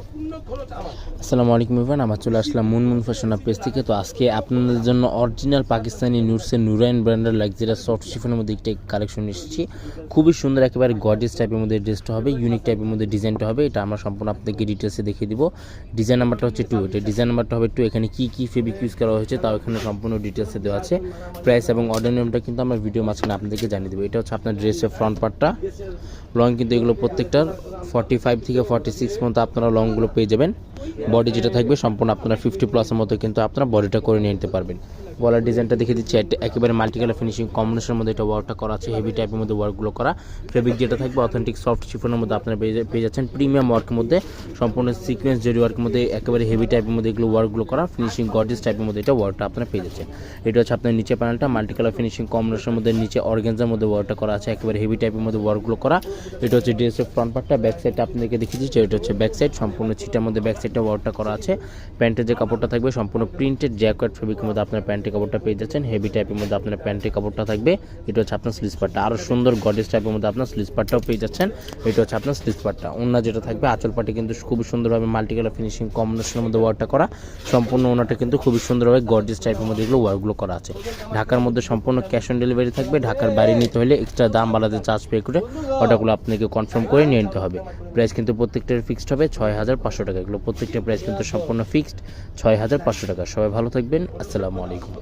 আসসালামু আলাইকুম ইভান, আমার চলে আসলাম মুনমুন ফ্যাশন পেজ থেকে। তো আজকে আপনাদের জন্য অরিজিনাল পাকিস্তানি নুটসের নুরাইন ব্র্যান্ডের লাক্সারিয়াস সফট শিফনের মধ্যে একটা কালেকশন এসেছি। খুবই সুন্দর, একেবারে গর্জিয়াস টাইপের মধ্যে ড্রেসটা হবে, ইউনিক টাইপের মধ্যে ডিজাইনটা হবে। এটা আমরা সম্পূর্ণ আপনাদেরকে ডিটেলসে দেখিয়ে দিব। ডিজাইন নাম্বারটা হচ্ছে 2, এটা ডিজাইন নাম্বারটা হবে 2। এখানে কী কী ফেব্রিক ইউজ করা হয়েছে তাও এখানে সম্পূর্ণ ডিটেলসে দেওয়া আছে। প্রাইস এবং অর্ডার নিয়মটা কিন্তু আমরা ভিডিও মাঝখানে আপনাদেরকে জানিয়ে দেবো। এটা হচ্ছে আপনার ড্রেসের ফ্রন্ট পার্টটা, লং কিন্তু এগুলো প্রত্যেকটার 45 থেকে 46 পর্যন্ত আপনারা লংগুলো পেয়ে যাবেন। বডি যেটা থাকবে সম্পূর্ণ আপনারা 50+ মতো কিন্তু আপনারা বডিটা করে নিয়ে নিতে পারবেন। গলার ডিজাইনটা দেখে দিচ্ছি, একেবারে মাল্টি কালার ফিনিশিং কম্বিনেশনের মধ্যে এটা ওয়ার্কটা করা আছে, হেভি টাইপের মধ্যে ওয়ার্কগুলো করা। ফেব্রিক যেটা থাকবে অথেন্টিক সফট শিফনের মধ্যে আপনারা পেয়ে যাচ্ছেন। প্রিমিয়াম ওয়ার্কের মধ্যে সম্পূর্ণ সিকোয়েন্স জরি ওয়ার্কের মধ্যে একেবারে হেভি টাইপের মধ্যে এগুলো ওয়ার্কগুলো করা, ফিনিশিং গর্জিয়াস টাইপের মধ্যে এটা ওয়ার্কটা আপনারা পেয়ে যাচ্ছেন। এটা হচ্ছে আপনার নিচে প্যানেলটা মাল্টি কালার ফিনিশিং কম্বিনেশনের মধ্যে নিচে অর্গানজার মধ্যে ওয়ার্কটা করা আছে, একেবারে হেভি টাইপের মধ্যে ওয়ার্কগুলো করা। এটা হচ্ছে ড্রেসের ফ্রন্ট পার্টটা, ব্যাক সাইডটা আপনাদেরকে দেখিয়ে দিচ্ছি। এটা হচ্ছে ব্যাক সাইড, সম্পূর্ণ ছিটার মধ্যে ব্যাক সাইডটা ওয়ার্কটা করা আছে। প্যান্টের যে কাপড়টা থাকবে সম্পূর্ণ প্রিন্টেড জ্যাকেট ফেব্রিকের মধ্যে আপনার প্যান্টের কাপড়টা পেয়ে যাচ্ছেন। হেভি টাইপের মধ্যে আপনার প্যান্টের কাপড়টা থাকবে। এটা হচ্ছে আপনার স্লিভস পার্টটা, আরও সুন্দর গর্জিয়াস টাইপের মধ্যে আপনার স্লিভস পার্টটাও পেয়ে যাচ্ছেন। এটা হচ্ছে আপনার স্লিভস পার্টটা। ওড়না যেটা থাকবে আঁচল পাটে কিন্তু খুবই সুন্দরভাবে মাল্টি কালার ফিনিশিং কম্বিনেশনের মধ্যে ওয়ার্কটা করা। সম্পূর্ণ ওড়নাটা কিন্তু খুবই সুন্দরভাবে গর্জিয়াস টাইপের মধ্যে এগুলো ওয়ার্কগুলো করা আছে। ঢাকার মধ্যে সম্পূর্ণ ক্যাশ অন ডেলিভারি থাকবে। ঢাকার বাইরে নিতে হলে এক্সট্রা দাম আলাদা চার্জ পে করে অর্ডারগুলো আপনাকে কনফার্ম করে নিয়ে নিতে হবে। প্রাইস কিন্তু প্রত্যেকটার ফিক্সড হবে 6500 টাকা। এগুলো প্রত্যেকটা প্রাইস কিন্তু সম্পূর্ণ ফিক্সড 6500 টাকা। সবাই ভালো থাকবেন, আসসালামু আলাইকুম।